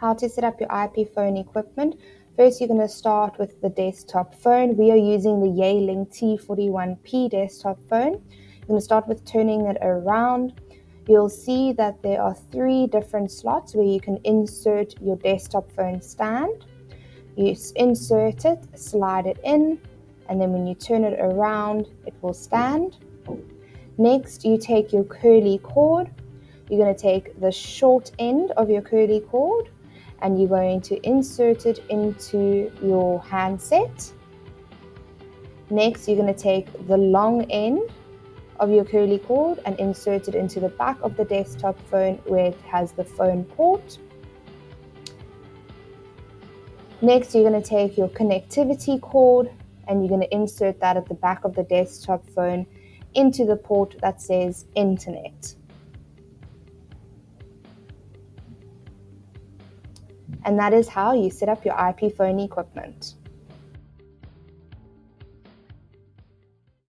how to set up your IP phone equipment. First, you're going to start with the desktop phone. We are using the Yealink T41P desktop phone. You're going to start with turning it around. You'll see that there are 3 different slots where you can insert your desktop phone stand. You insert it, slide it in, and then when you turn it around, it will stand. Next, you take your curly cord. You're going to take the short end of your curly cord and you're going to insert it into your handset. Next, you're going to take the long end of your curly cord and insert it into the back of the desktop phone where it has the phone port. Next, you're going to take your connectivity cord and you're going to insert that at the back of the desktop phone into the port that says Internet. And that is how you set up your IP phone equipment.